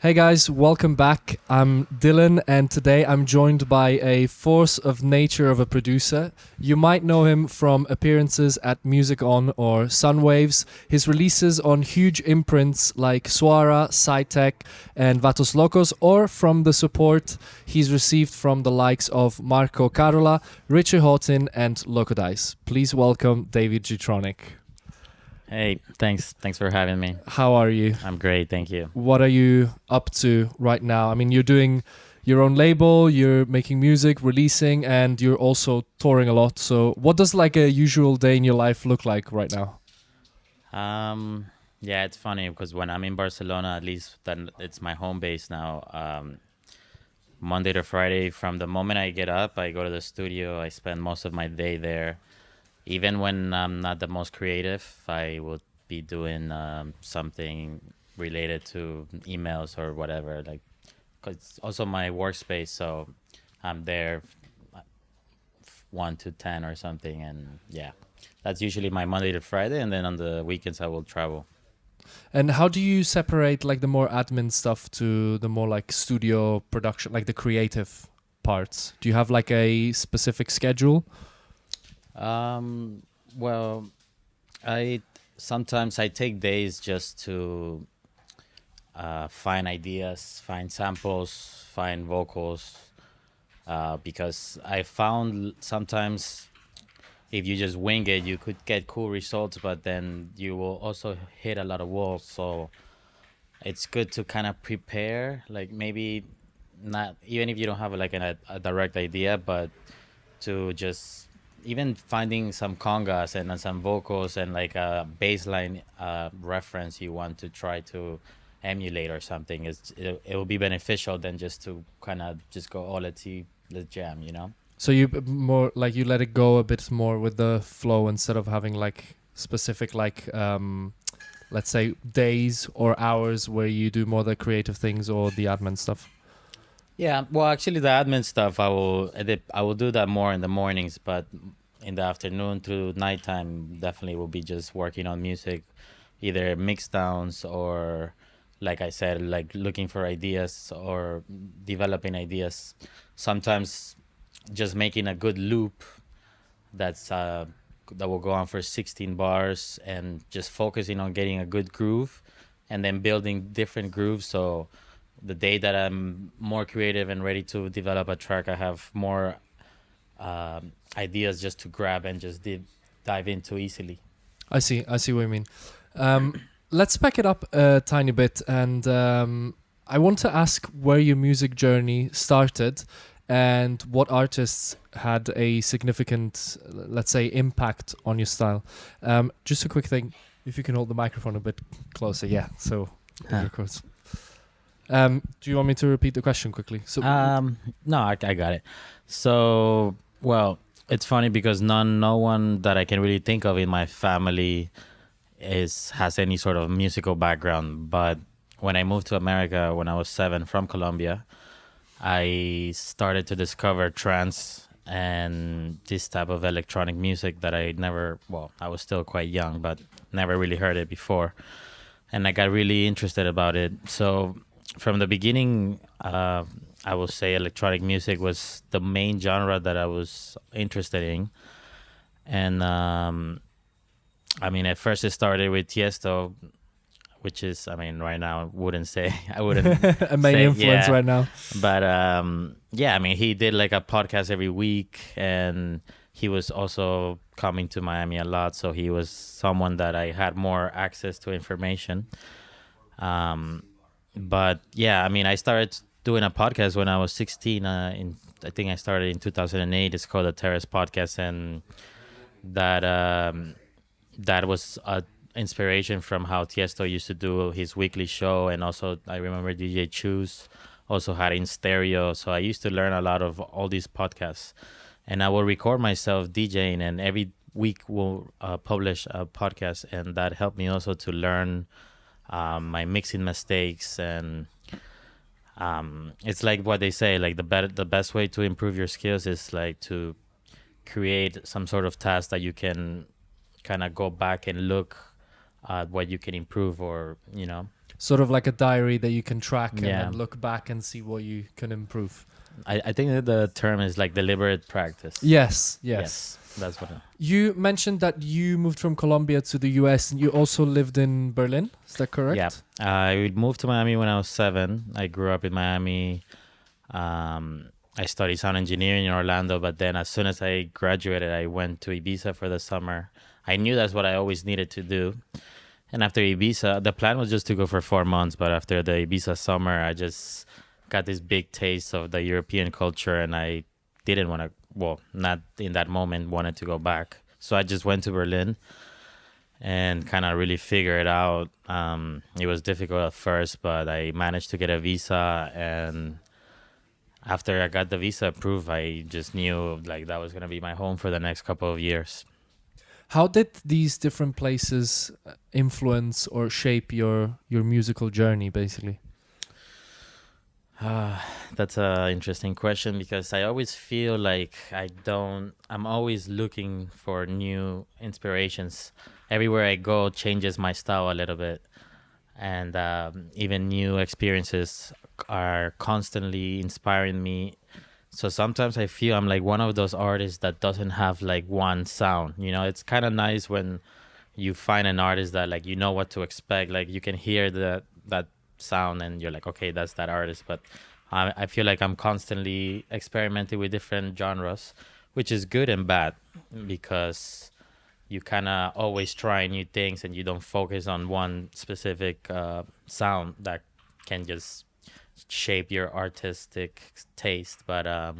Hey guys, welcome back. I'm Dylan, and today I'm joined by a force of nature of a producer. You might know him from appearances at Music On or Sunwaves, his releases on huge imprints like Suara, SciTech, and Vatos Locos, or from the support he's received from the likes of Marco Carola, Richie Houghton, and Locodice. Please welcome David Gtronic. Hey, thanks for having me. How are you? I'm great, thank you. What are you up to right now? I mean, you're doing your own label, you're making music, releasing, and you're also touring a lot. So what does like a usual day in your life look like right now? Yeah, it's funny because when I'm in Barcelona, at least then it's my home base now. Monday to Friday, from the moment I get up, I go to the studio. I spend most of my day there. Even when I'm not the most creative, I will be doing something related to emails or whatever. Like, 'cause it's also my workspace, so I'm there 1 to 10 or something, and yeah, that's usually my Monday to Friday. And then on the weekends, I will travel. And how do you separate like the more admin stuff to the more like studio production, like the creative parts? Do you have like a specific schedule? Well, I sometimes I take days just to find ideas, find samples, find vocals, because I found sometimes if you just wing it, you could get cool results, but then you will also hit a lot of walls. So it's good to kind of prepare, like maybe not even if you don't have like a direct idea, but to just even finding some congas and some vocals and like a baseline reference you want to try to emulate or something it will be beneficial than just to kind of just go, oh, let's jam, you know. So you more like you let it go a bit more with the flow instead of having like specific like let's say days or hours where you do more the creative things or the admin stuff. Yeah, well, actually, the admin stuff I will do that more in the mornings, but in the afternoon to nighttime, definitely will be just working on music, either mix downs or, like I said, like looking for ideas or developing ideas. Sometimes just making a good loop that's that will go on for 16 bars and just focusing on getting a good groove, and then building different grooves. So the day that I'm more creative and ready to develop a track, I have more ideas just to grab and just dive into easily. I see what you mean. Let's back it up a tiny bit, and I want to ask where your music journey started and what artists had a significant, let's say, impact on your style. Just a quick thing, if you can hold the microphone a bit closer. Yeah, so it records. Do you want me to repeat the question quickly? So, No, I got it. So, well, it's funny because no one that I can really think of in my family has any sort of musical background. But when I moved to America when I was 7 from Colombia, I started to discover trance and this type of electronic music that I was still quite young, but never really heard it before. And I got really interested about it. So from the beginning, I will say electronic music was the main genre that I was interested in. And I mean, at first it started with Tiesto, which is, I mean, right now I wouldn't a main say, influence yeah. right now. But yeah, I mean, he did like a podcast every week, and he was also coming to Miami a lot. So he was someone that I had more access to information. But yeah, I mean, I started doing a podcast when I was 16. I think I started in 2008. It's called the Terrace podcast, and that that was a inspiration from how Tiesto used to do his weekly show. And also I remember DJ Choose also had in stereo. So I used to learn a lot of all these podcasts, and I will record myself DJing, and every week we'll publish a podcast, and that helped me also to learn my mixing mistakes. And it's like what they say, like the best way to improve your skills is like to create some sort of task that you can kind of go back and look at what you can improve, or you know. sort of like a diary that you can track and Yeah. then look back and see what you can improve. I think that the term is like deliberate practice. Yes. That's what. You mentioned that you moved from Colombia to the US and you also lived in Berlin. Is that correct? Yeah. I moved to Miami when I was 7. I grew up in Miami. I studied sound engineering in Orlando, but then as soon as I graduated, I went to Ibiza for the summer. I knew that's what I always needed to do. And after Ibiza, the plan was just to go for 4 months, but after the Ibiza summer, I just got this big taste of the European culture, and I didn't want to, well, not in that moment, wanted to go back. So I just went to Berlin and kind of really figure it out. It was difficult at first, but I managed to get a visa, and after I got the visa approved, I just knew like that was going to be my home for the next couple of years. How did these different places influence or shape your musical journey, basically? That's an interesting question because I always feel like I'm always looking for new inspirations. Everywhere I go changes my style a little bit. And even new experiences are constantly inspiring me. So sometimes I feel I'm like one of those artists that doesn't have like one sound. You know, it's kind of nice when you find an artist that like you know what to expect. Like you can hear that sound and you're like, okay, that's that artist. But I feel like I'm constantly experimenting with different genres, which is good and bad because you kind of always try new things and you don't focus on one specific sound that can just shape your artistic taste. But I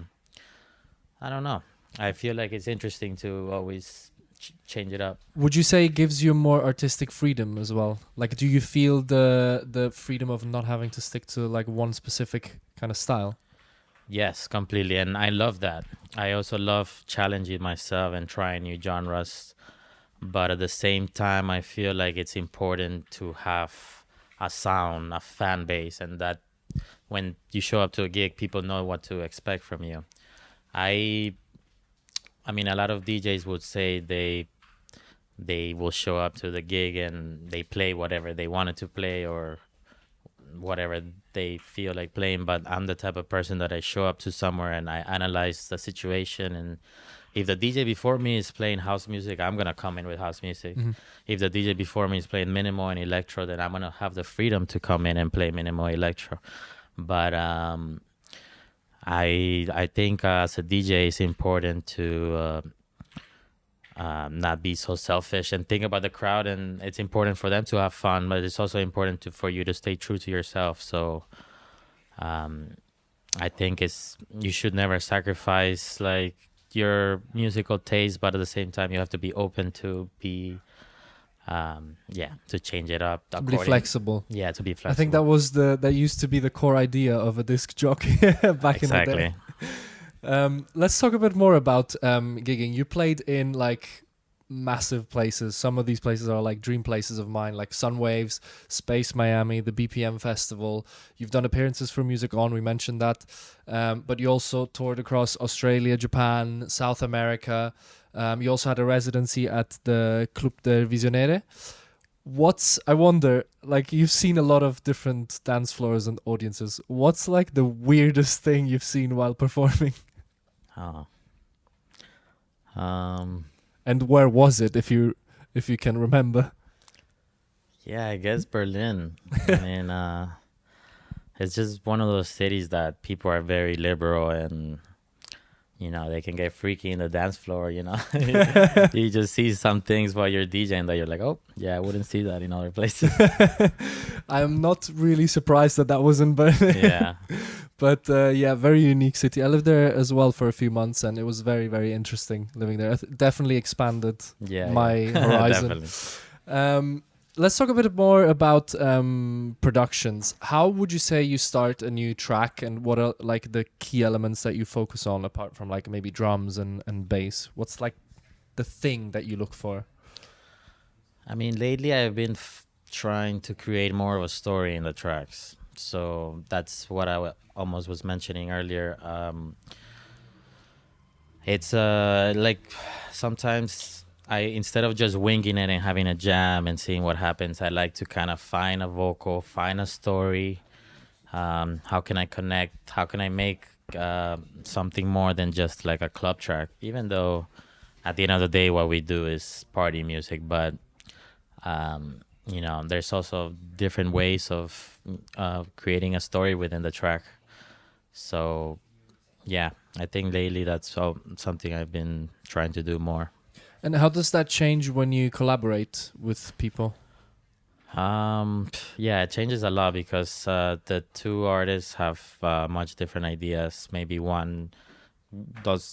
don't know. I feel like it's interesting to always change it up. Would you say it gives you more artistic freedom as well? Like, do you feel the freedom of not having to stick to like one specific kind of style? Yes, completely. And I love that. I also love challenging myself and trying new genres. But at the same time, I feel like it's important to have a sound, a fan base, and that when you show up to a gig, people know what to expect from you. I mean, a lot of DJs would say they will show up to the gig and they play whatever they wanted to play or whatever they feel like playing. But I'm the type of person that I show up to somewhere and I analyze the situation, and if the DJ before me is playing house music, I'm going to come in with house music. Mm-hmm. If the DJ before me is playing minimal and electro, then I'm going to have the freedom to come in and play minimal electro. But I think as a DJ, it's important to not be so selfish and think about the crowd. And it's important for them to have fun, but it's also important for you to stay true to yourself. So I think you should never sacrifice like your musical taste, but at the same time you have to be open to be to change it up, to be flexible. To be flexible. I think that used to be the core idea of a disc jockey back in the day. Let's talk a bit more about gigging. You played in like massive places. Some of these places are like dream places of mine, like Sunwaves, Space Miami, the BPM Festival. You've done appearances for Music On, we mentioned that. But you also toured across Australia, Japan, South America. You also had a residency at the Club del Visionere. I wonder, like you've seen a lot of different dance floors and audiences. What's like the weirdest thing you've seen while performing? And where was it, if you can remember? Yeah, I guess Berlin. I mean, it's just one of those cities that people are very liberal and, you know, they can get freaky in the dance floor, you know. You just see some things while you're DJing that you're like, oh, yeah, I wouldn't see that in other places. I'm not really surprised that was in Berlin. Yeah. But very unique city. I lived there as well for a few months, and it was very, very interesting living there. Definitely expanded my horizon. Definitely. Let's talk a bit more about productions. How would you say you start a new track, and what are like the key elements that you focus on apart from like maybe drums and bass? What's like the thing that you look for? I mean, lately I've been trying to create more of a story in the tracks. So that's what I almost was mentioning earlier. It's like sometimes I instead of just winging it and having a jam and seeing what happens, I like to kind of find a vocal, find a story. How can I connect? How can I make something more than just like a club track? Even though at the end of the day, what we do is party music, but there's also different ways of creating a story within the track. So, yeah, I think lately that's something I've been trying to do more. And how does that change when you collaborate with people? Yeah, it changes a lot because the two artists have much different ideas. Maybe one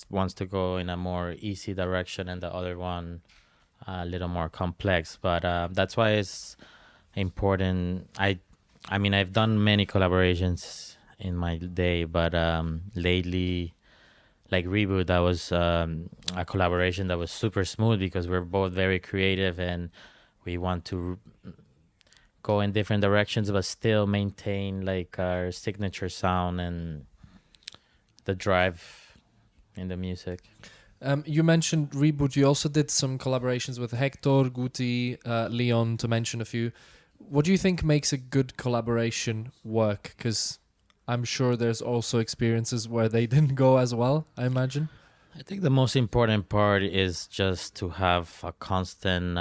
wants to go in a more easy direction, and the other one a little more complex. But that's why it's important. I mean, I've done many collaborations in my day, but lately, like Reboot, that was a collaboration that was super smooth because we're both very creative and we want to go in different directions but still maintain like our signature sound and the drive in the music. You mentioned Reboot. You also did some collaborations with Hector, Guti, Leon, to mention a few. What do you think makes a good collaboration work? Because I'm sure there's also experiences where they didn't go as well, I imagine. I think the most important part is just to have a constant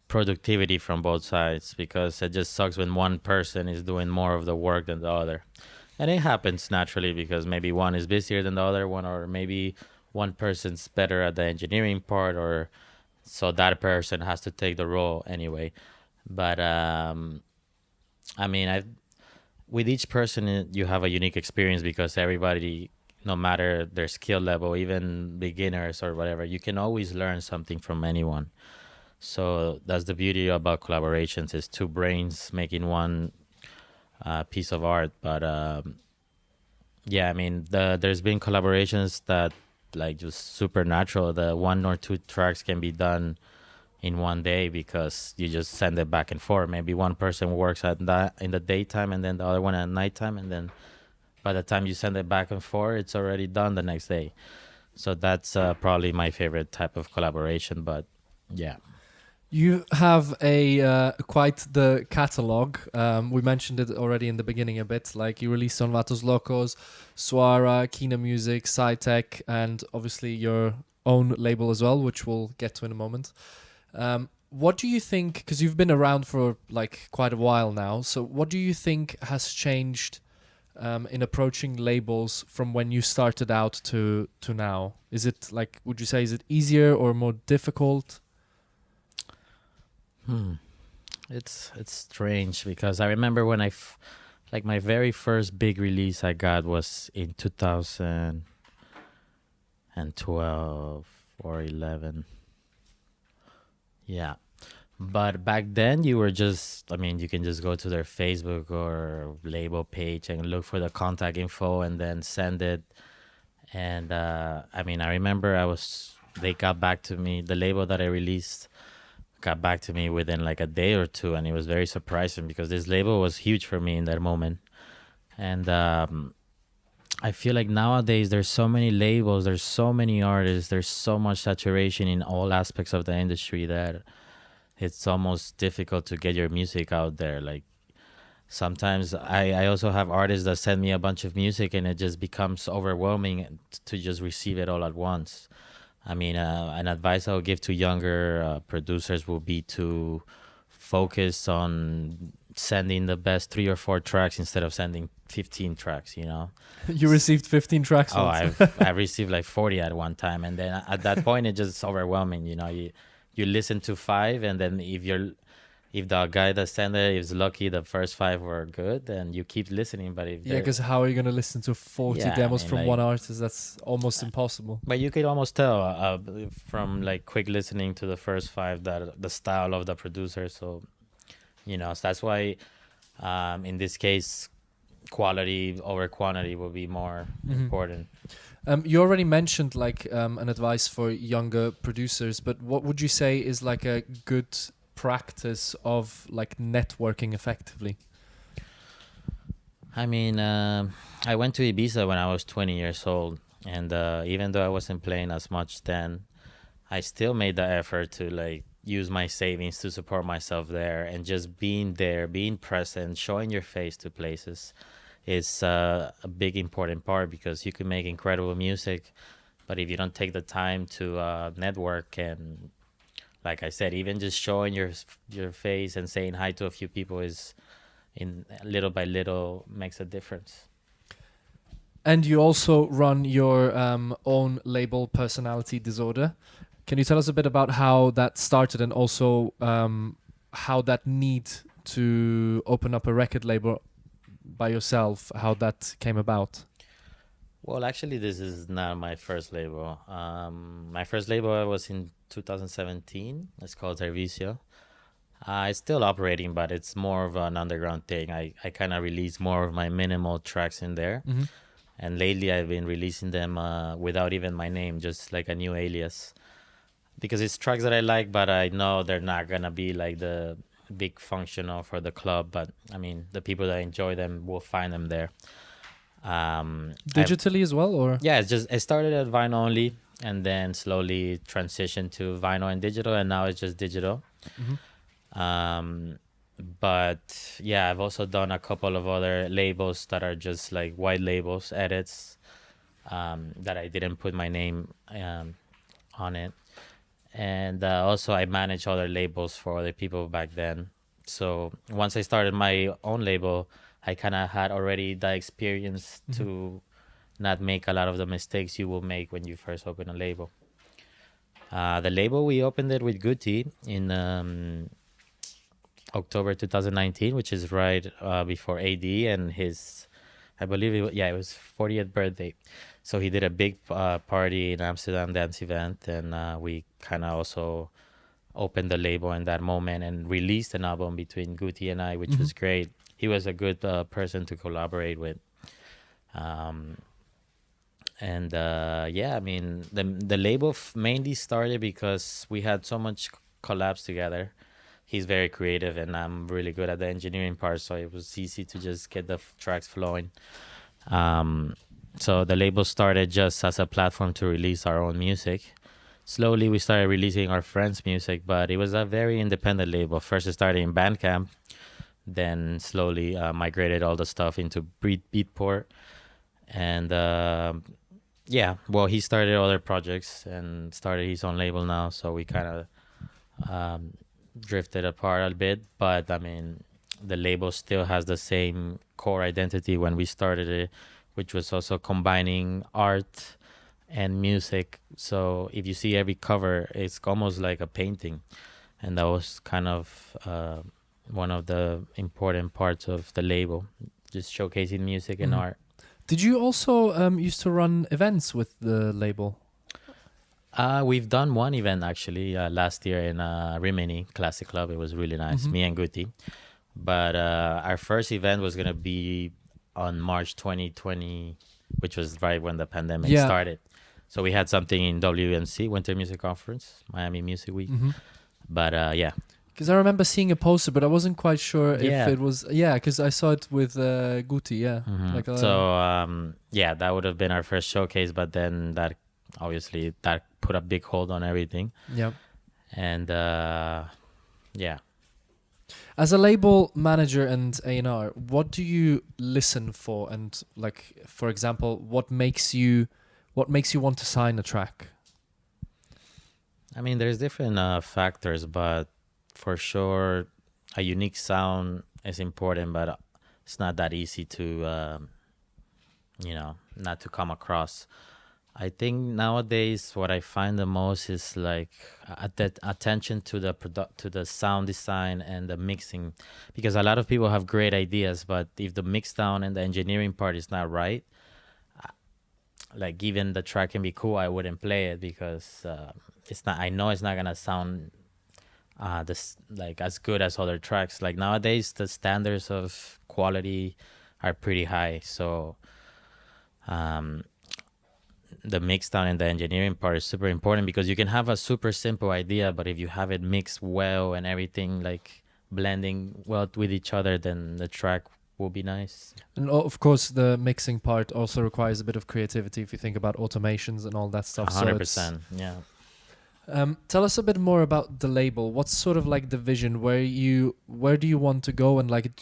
productivity from both sides, because it just sucks when one person is doing more of the work than the other. And it happens naturally because maybe one is busier than the other one, or maybe one person's better at the engineering part, or so that person has to take the role anyway. But I mean, with each person, you have a unique experience because everybody, no matter their skill level, even beginners or whatever, you can always learn something from anyone. So that's the beauty about collaborations, is two brains making one piece of art. But yeah, I mean, there's been collaborations that like just supernatural. The 1 or 2 tracks can be done in one day because you just send it back and forth. Maybe one person works at that in the daytime and then the other one at nighttime, and then by the time you send it back and forth, it's already done the next day. So that's probably my favorite type of collaboration. But yeah. You have a quite the catalog. We mentioned it already in the beginning a bit. Like you released on Vatos Locos, Suara, Kina Music, SciTech, and obviously your own label as well, which we'll get to in a moment. What do you think? Because you've been around for like quite a while now. So what do you think has changed in approaching labels from when you started out to now? Is it like? Would you say is it easier or more difficult? It's strange because I remember when like my very first big release I got was in 2012 or 11. Yeah. But back then you were just, I mean, you can just go to their Facebook or label page and look for the contact info and then send it. And I mean, I remember they got back to me, the label that I released got back to me within like a day or two, and it was very surprising because this label was huge for me in that moment. And I feel like nowadays there's so many labels, there's so many artists, there's so much saturation in all aspects of the industry that it's almost difficult to get your music out there. Like sometimes I also have artists that send me a bunch of music and it just becomes overwhelming to just receive it all at once. I mean, an advice I would give to younger producers will be to focus on sending the best 3 or 4 tracks instead of sending 15 tracks, you know? You received 15 tracks Oh, once. I've received like 40 at one time. And then at that point, it's just overwhelming, you know? You listen to 5, and then if the guy that sent it is lucky, the first 5 were good, then you keep listening. But if Yeah, because how are you going to listen to 40 demos from one artist? That's almost impossible. But you could almost tell from like quick listening to the first 5 that the style of the producer. So, you know, so that's why in this case, quality over quantity will be more important. You already mentioned like an advice for younger producers, but what would you say is like a good practice of like networking effectively? I mean, I went to Ibiza when I was 20 years old, and even though I wasn't playing as much then, I still made the effort to like use my savings to support myself there, and just being there, being present, showing your face to places is a big important part, because you can make incredible music, but if you don't take the time to network, and like I said, even just showing your face and saying hi to a few people is in little by little makes a difference. And you also run your own label, Personality Disorder. Can you tell us a bit about how that started, and also how that need to open up a record label by yourself, how that came about? Well, actually, this is not my first label. My first label was in 2017. It's called Terrace. It's still operating, but it's more of an underground thing. I kind of release more of my minimal tracks in there. Mm-hmm. And lately I've been releasing them without even my name, just like a new alias. Because it's tracks that I like, but I know they're not going to be like the big functional for the club. But I mean, the people that enjoy them will find them there. Digitally as well, or? Yeah, it started at vinyl only, and then slowly transitioned to vinyl and digital, and now it's just digital. Mm-hmm. But yeah, I've also done a couple of other labels that are just like white labels, edits, that I didn't put my name on it. And also I manage other labels for other people back then. So once I started my own label, I kind of had already the experience to not make a lot of the mistakes you will make when you first open a label. The label, we opened it with Guti in October 2019, which is right before AD and his, I believe it was 40th birthday. So he did a big party in Amsterdam, dance event, and we kind of also opened the label in that moment and released an album between Guti and I, which was great. He was a good person to collaborate with. Yeah, I mean, the label mainly started because we had so much collabs together. He's very creative, and I'm really good at the engineering part, so it was easy to just get the tracks flowing. So the label started just as a platform to release our own music. Slowly, we started releasing our friends' music, but it was a very independent label. First, it started in Bandcamp, then slowly migrated all the stuff into Beatport. And yeah, well, he started other projects and started his own label now, so we kind of drifted apart a bit. But I mean, the label still has the same core identity when we started it, which was also combining art and music. So if you see every cover, it's almost like a painting, and that was kind of one of the important parts of the label, just showcasing music and art. Did you also used to run events with the label? We've done one event actually last year in Rimini Classic Club. It was really nice, me and Guti. But our first event was going to be on March 2020, which was right when the pandemic started. So we had something in WMC, Winter Music Conference, Miami Music Week. But yeah. Because I remember seeing a poster, but I wasn't quite sure if it was... Yeah, because I saw it with Guti, yeah. Yeah, that would have been our first showcase, but then that obviously that put a big hold on everything. Yeah. And yeah. As a label manager and A&R, what do you listen for? And like, for example, what makes you want to sign a track? I mean, there's different factors, but for sure, a unique sound is important, but it's not that easy to, not to come across. I think nowadays what I find the most is like attention to the sound design and the mixing, because a lot of people have great ideas, but if the mix down and the engineering part is not right, like even the track can be cool, I wouldn't play it because it's not. I know it's not gonna sound this like as good as other tracks. Like nowadays, the standards of quality are pretty high, so the mix down and the engineering part is super important, because you can have a super simple idea, but if you have it mixed well and everything like blending well with each other, then the track will be nice. And of course, the mixing part also requires a bit of creativity if you think about automations and all that stuff. 100%, yeah. Tell us a bit more about the label. What's sort of like the vision? Where do you want to go? And like,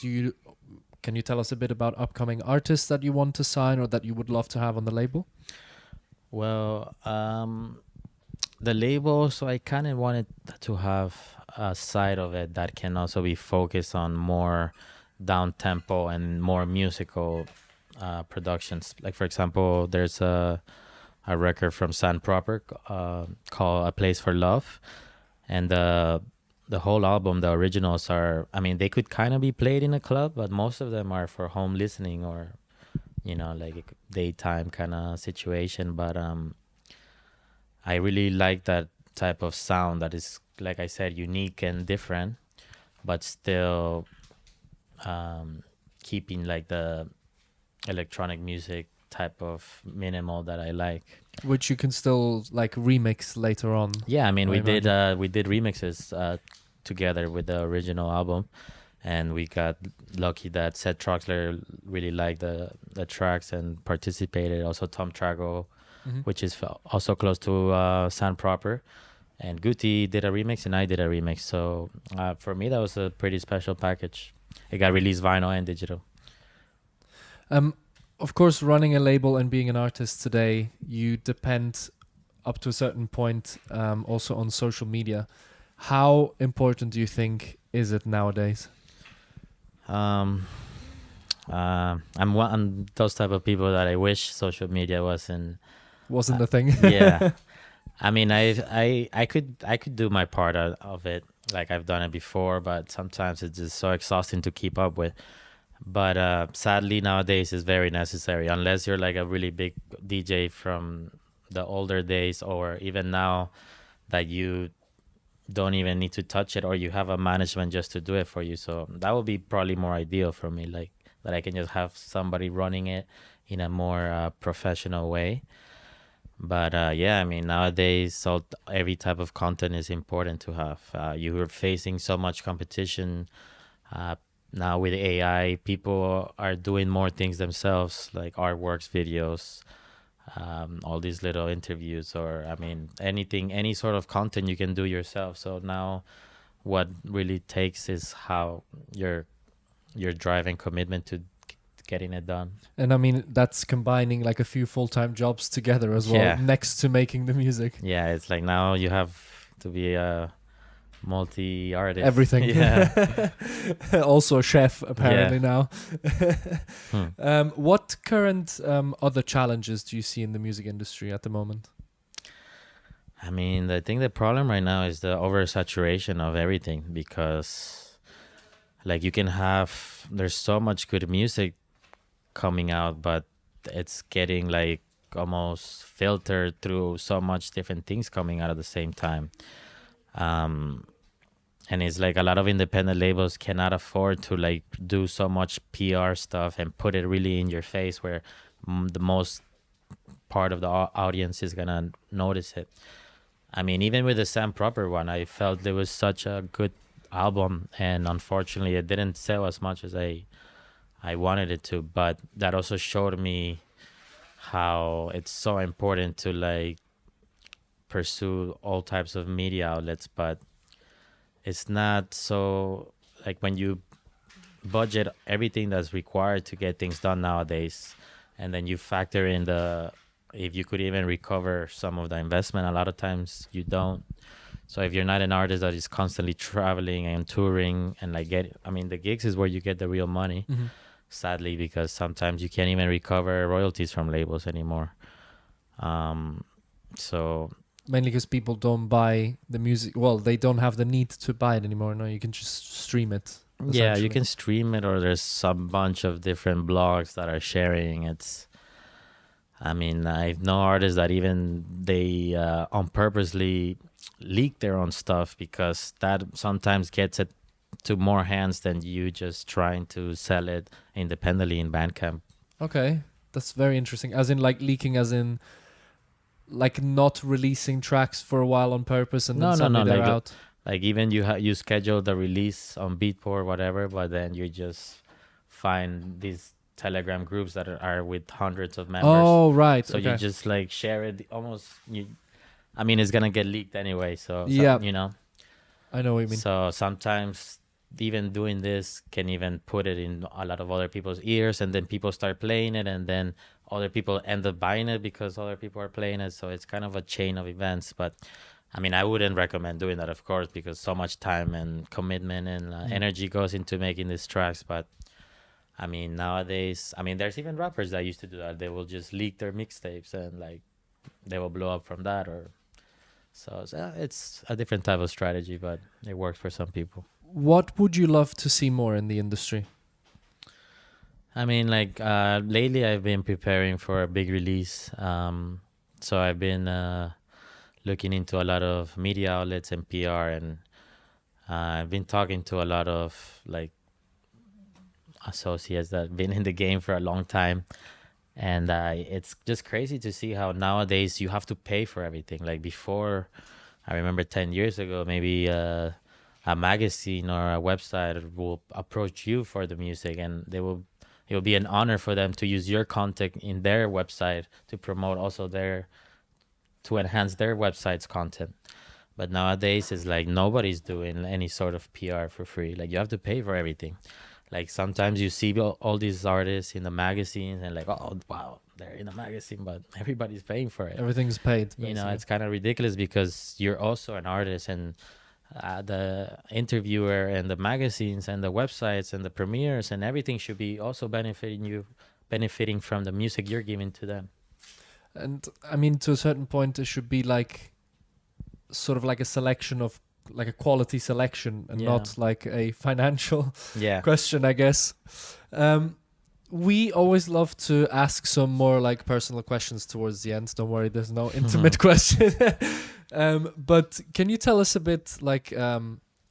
can you tell us a bit about upcoming artists that you want to sign or that you would love to have on the label? Well, the label, so I kind of wanted to have a side of it that can also be focused on more down tempo and more musical productions. Like, for example, there's a record from San Proper called A Place for Love. And the whole album, the originals are, I mean, they could kind of be played in a club, but most of them are for home listening or, like a daytime kind of situation. But I really like that type of sound that is, like I said, unique and different, but still keeping like the electronic music type of minimal that I like. Which you can still like remix later on. Yeah, I mean, we did imagine. remixes together with the original album, and we got lucky that Seth Troxler really liked the tracks and participated. Also, Tom Trago, which is also close to San Proper, and Guti did a remix, and I did a remix. So for me, that was a pretty special package. It got released vinyl and digital. Of course, running a label and being an artist today, you depend up to a certain point also on social media. How important do you think is it nowadays? I'm one those type of people that I wish social media wasn't a thing. Yeah. I mean, I could do my part of it, like I've done it before, but sometimes it's just so exhausting to keep up with. But sadly nowadays it's very necessary, unless you're like a really big DJ from the older days, or even now that you don't even need to touch it, or you have a management just to do it for you. So that would be probably more ideal for me, like that I can just have somebody running it in a more professional way. But yeah, I mean, nowadays every type of content is important to have. You are facing so much competition. Now with AI, people are doing more things themselves, like artworks, videos, all these little interviews, or I mean, any sort of content you can do yourself. So now what really takes is how your drive and commitment to getting it done. And I mean, that's combining like a few full-time jobs together as well, Yeah. next to making the music. Yeah, it's like now you have to be a multi-artist. Everything. Yeah. Also a chef, apparently, Yeah. now. What current other challenges do you see in the music industry at the moment? I mean, I think the problem right now is the oversaturation of everything, because like there's so much good music coming out, but it's getting like almost filtered through so much different things coming out at the same time. And it's like a lot of independent labels cannot afford to like do so much PR stuff and put it really in your face, where the most part of the audience is gonna notice it. I mean, even with the Sam Proper one, I felt there was such a good album, and unfortunately it didn't sell as much as I wanted it to. But that also showed me how it's so important to like pursue all types of media outlets, but it's not so, like when you budget everything that's required to get things done nowadays, and then you factor in if you could even recover some of the investment, a lot of times you don't. So if you're not an artist that is constantly traveling and touring and like the gigs is where you get the real money, sadly, because sometimes you can't even recover royalties from labels anymore. So mainly because people don't buy the music. Well, they don't have the need to buy it anymore. No, you can just stream it. Yeah, you can stream it, or there's some bunch of different blogs that are sharing. I know artists that even they on purposely leak their own stuff, because that sometimes gets it to more hands than you just trying to sell it independently in Bandcamp. Okay, that's very interesting. As in like leaking, as in like not releasing tracks for a while on purpose, and then suddenly they're out. Like even you schedule the release on Beatport or whatever, but then you just find these Telegram groups that are with hundreds of members. Oh, right. So you just like share it almost. I mean, it's gonna get leaked anyway. So Yeah. you know. I know what you mean. So sometimes even doing this can even put it in a lot of other people's ears, and then people start playing it, and then other people end up buying it because other people are playing it. So it's kind of a chain of events. But I mean, I wouldn't recommend doing that, of course, because so much time and commitment and energy goes into making these tracks. But I mean, nowadays, I mean, there's even rappers that used to do that. They will just leak their mixtapes and like they will blow up from that, or so it's a different type of strategy, but it works for some people. What would you love to see more in the industry? I mean, like lately I've been preparing for a big release. So I've been looking into a lot of media outlets and PR, and I've been talking to a lot of like associates that have been in the game for a long time. And it's just crazy to see how nowadays you have to pay for everything. Like before, I remember 10 years ago, maybe a magazine or a website will approach you for the music, and it will be an honor for them to use your content in their website to promote also to enhance their website's content. But nowadays, it's like nobody's doing any sort of PR for free. Like you have to pay for everything. Like sometimes you see all these artists in the magazines and like, oh, wow, they're in a magazine, but everybody's paying for it. Everything's paid. You know, it's kind of ridiculous because you're also an artist, and the interviewer and the magazines and the websites and the premieres and everything should be also benefiting from the music you're giving to them. And I mean, to a certain point, it should be like sort of like a selection of like a quality selection and not like a financial question, I guess. We always love to ask some more like personal questions towards the end. Don't worry, there's no intimate question. But can you tell us a bit like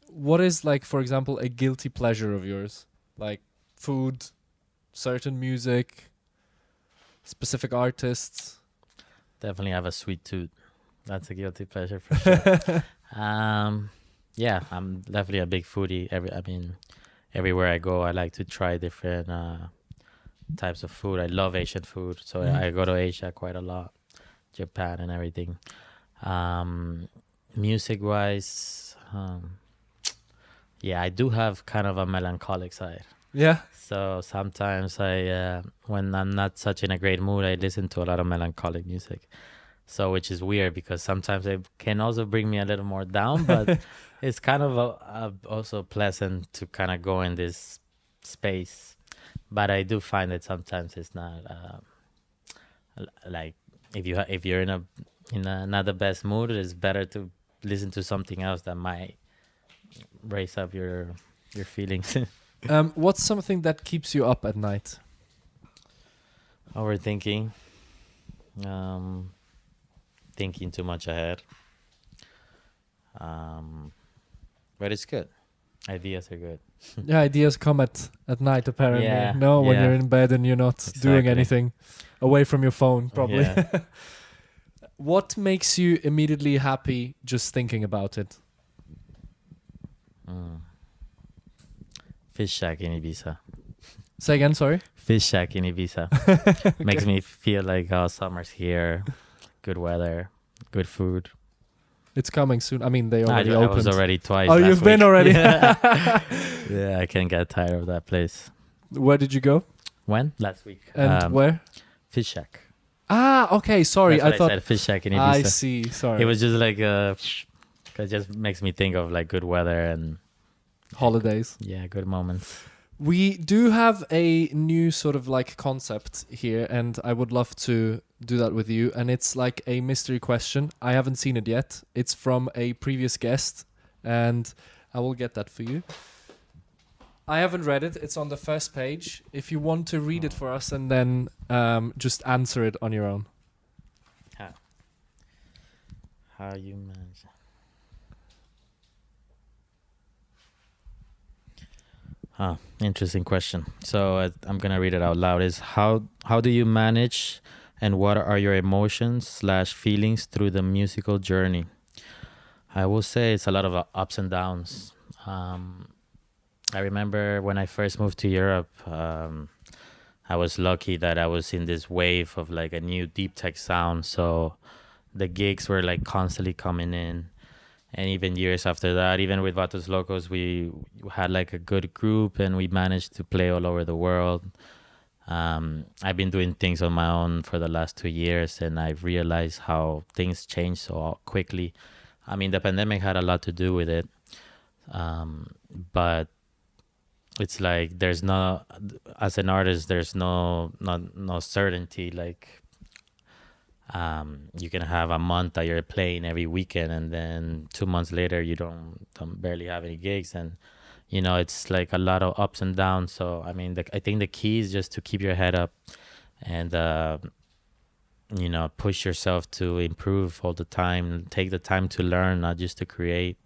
what is like, for example, a guilty pleasure of yours? Like food, certain music, specific artists? Definitely have a sweet tooth. That's a guilty pleasure for sure. Yeah, I'm definitely a big foodie. Everywhere I go, I like to try different types of food. I love Asian food, so I go to Asia quite a lot, Japan and everything. Music-wise, yeah, I do have kind of a melancholic side. Yeah. So sometimes when I'm not such in a great mood, I listen to a lot of melancholic music. So, which is weird because sometimes it can also bring me a little more down, but it's kind of also pleasant to kind of go in this space. But I do find that sometimes it's not like if you're in a not the best mood, it's better to listen to something else that might raise up your feelings. What's something that keeps you up at night? Overthinking. Thinking too much ahead. But it's good. Ideas are good. Yeah, ideas come at night apparently. Yeah, when you're in bed and you're not doing anything, away from your phone probably. Yeah. What makes you immediately happy just thinking about it? Fish shack in Ibiza. Say again, sorry? Fish shack in Ibiza. Makes me feel like summer's here. Good weather, good food. It's coming soon. I mean, they already opened. I was already twice. Oh, you've been already? Yeah, I can't get tired of that place. Where did you go? When? Last week. And where? Fish shack. Ah, okay. Sorry, I thought said fish shack in Ibiza. I see. Sorry. It was just like it just makes me think of like good weather and holidays. Yeah, good moments. We do have a new sort of like concept here, and I would love to do that with you. And it's like a mystery question. I haven't seen it yet. It's from a previous guest, and I will get that for you. I haven't read it. It's on the first page. If you want to read it for us and then just answer it on your own. How you manage? Interesting question. So I'm gonna read it out loud. Is how do you manage, and what are your emotions / feelings through the musical journey? I will say it's a lot of ups and downs. I remember when I first moved to Europe, I was lucky that I was in this wave of like a new deep tech sound. So the gigs were like constantly coming in. And even years after that, even with Vatos Locos, we had like a good group and we managed to play all over the world. I've been doing things on my own for the last 2 years, and I've realized how things change so quickly. I mean, the pandemic had a lot to do with it, but it's like there's no, as an artist, there's no certainty. Like, you can have a month that you're playing every weekend, and then 2 months later you don't barely have any gigs, and it's like a lot of ups and downs. So I mean, I think the key is just to keep your head up and push yourself to improve all the time. Take the time to learn, not just to create.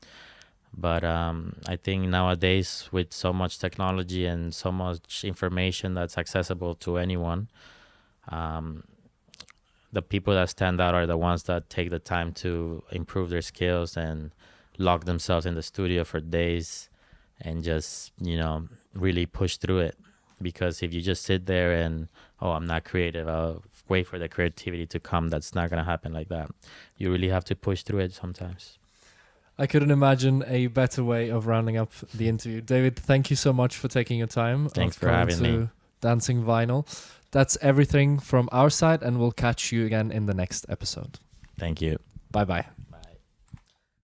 But I think nowadays, with so much technology and so much information that's accessible to anyone, the people that stand out are the ones that take the time to improve their skills and lock themselves in the studio for days and just, really push through it. Because if you just sit there and, I'm not creative, I'll wait for the creativity to come, that's not going to happen like that. You really have to push through it sometimes. I couldn't imagine a better way of rounding up the interview. David, thank you so much for taking your time. Thanks for having me. Dancing Vinyl. That's everything from our side, and we'll catch you again in the next episode. Thank you. Bye-bye.